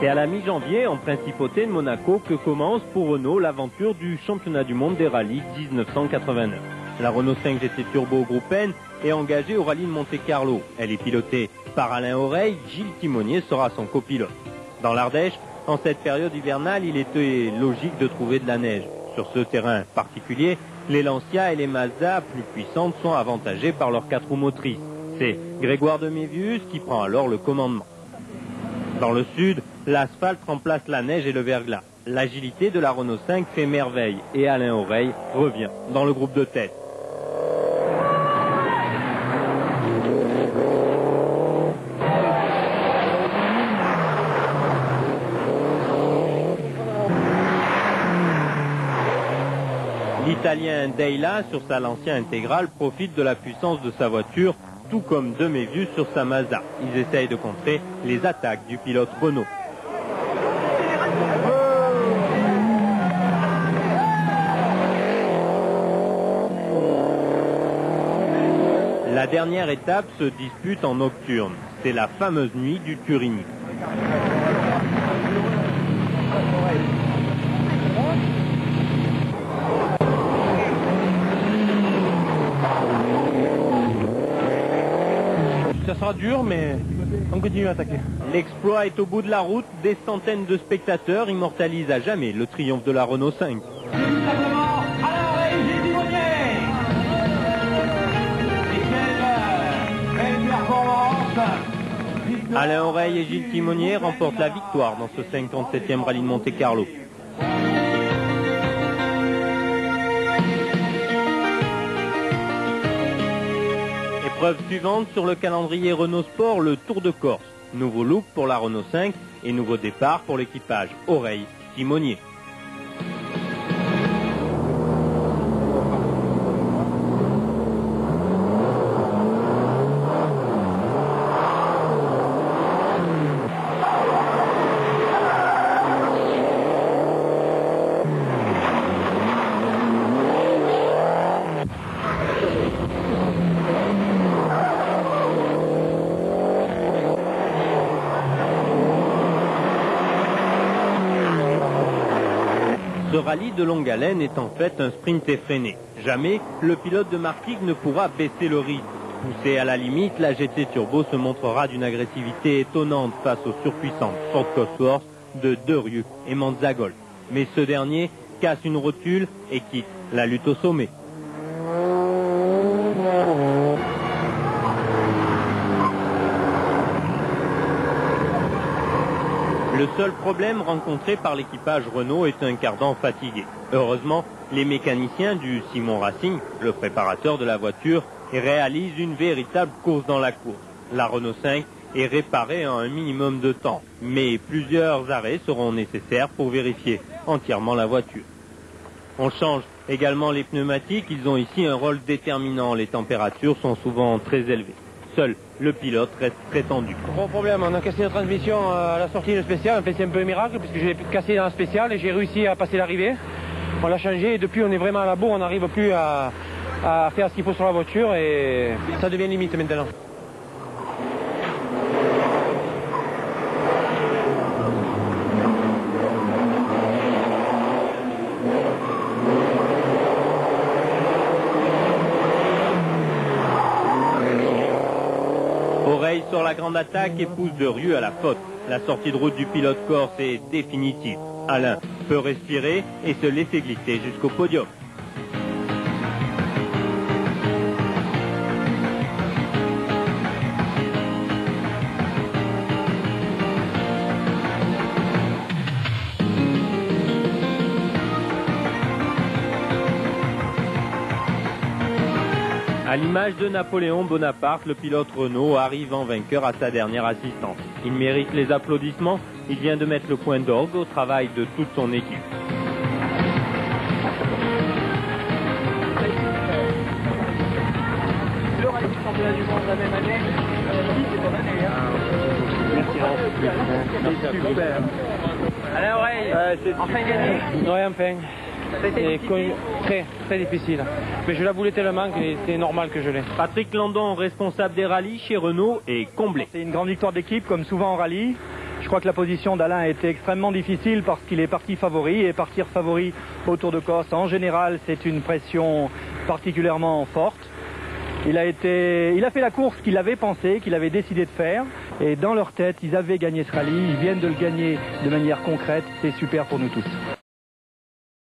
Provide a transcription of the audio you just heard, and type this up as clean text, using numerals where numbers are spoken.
C'est à la mi-janvier, en principauté de Monaco, que commence pour Renault l'aventure du championnat du monde des rallyes 1989. La Renault 5 GT Turbo Groupe N est engagée au rallye de Monte-Carlo. Elle est pilotée par Alain Oreille. Gilles Timonier sera son copilote. Dans l'Ardèche, en cette période hivernale, il était logique de trouver de la neige. Sur ce terrain particulier, les Lancia et les Mazda plus puissantes sont avantagées par leurs 4 roues motrices. C'est Grégoire de Mévius qui prend alors le commandement. Dans le sud, l'asphalte remplace la neige et le verglas. L'agilité de la Renault 5 fait merveille et Alain Oreille revient dans le groupe de tête. L'Italien Deila, sur sa Lancia intégrale, profite de la puissance de sa voiture, tout comme de Mévius sur sa Mazda. Ils essayent de contrer les attaques du pilote Renault. La dernière étape se dispute en nocturne. C'est la fameuse nuit du Turini. Ça sera dur, mais on continue à attaquer. L'exploit est au bout de la route. Des centaines de spectateurs immortalisent à jamais le triomphe de la Renault 5. Alain Oreille et Gilles Timonier remportent la victoire dans ce 57e rallye de Monte-Carlo. Épreuve suivante sur le calendrier Renault Sport, le Tour de Corse. Nouveau look pour la Renault 5 et nouveau départ pour l'équipage Oreille Timonier. Ce rallye de longue haleine est en fait un sprint effréné. Jamais le pilote de Marquis ne pourra baisser le rythme. Poussé à la limite, la GT Turbo se montrera d'une agressivité étonnante face aux surpuissantes Ford Cosworth de Derieux et Manzagol. Mais ce dernier casse une rotule et quitte la lutte au sommet. Le seul problème rencontré par l'équipage Renault est un cardan fatigué. Heureusement, les mécaniciens du Simon Racing, le préparateur de la voiture, réalisent une véritable course dans la course. La Renault 5 est réparée en un minimum de temps, mais plusieurs arrêts seront nécessaires pour vérifier entièrement la voiture. On change également les pneumatiques, ils ont ici un rôle déterminant. Les températures sont souvent très élevées. Seul le pilote reste très tendu. Gros problème, on a cassé la transmission à la sortie de spécial. En fait, c'est un peu un miracle puisque j'ai cassé dans la spéciale et j'ai réussi à passer l'arrivée. On l'a changé et depuis on est vraiment à la bourre, on n'arrive plus à faire ce qu'il faut sur la voiture et ça devient limite maintenant. Oreille sur la grande attaque et pousse Derieux à la faute. La sortie de route du pilote corse est définitive. Alain peut respirer et se laisser glisser jusqu'au podium. À l'image de Napoléon Bonaparte, le pilote Renault arrive en vainqueur à sa dernière assistance. Il mérite les applaudissements. Il vient de mettre le point d'orgue au travail de toute son équipe. Le rallye du championnat du monde la même année, c'est ton année. Merci. Super. Alain Oreille, enfin gagné. Ouais, enfin. C'est très difficile. Mais je la voulais tellement que c'est normal que je l'ai. Patrick Landon, responsable des rallyes chez Renault, est comblé. C'est une grande victoire d'équipe, comme souvent en rallye. Je crois que la position d'Alain a été extrêmement difficile parce qu'il est parti favori, et partir favori au Tour de Corse, en général, c'est une pression particulièrement forte. Il a fait la course qu'il avait pensé, qu'il avait décidé de faire, et dans leur tête, ils avaient gagné ce rallye, ils viennent de le gagner de manière concrète, c'est super pour nous tous.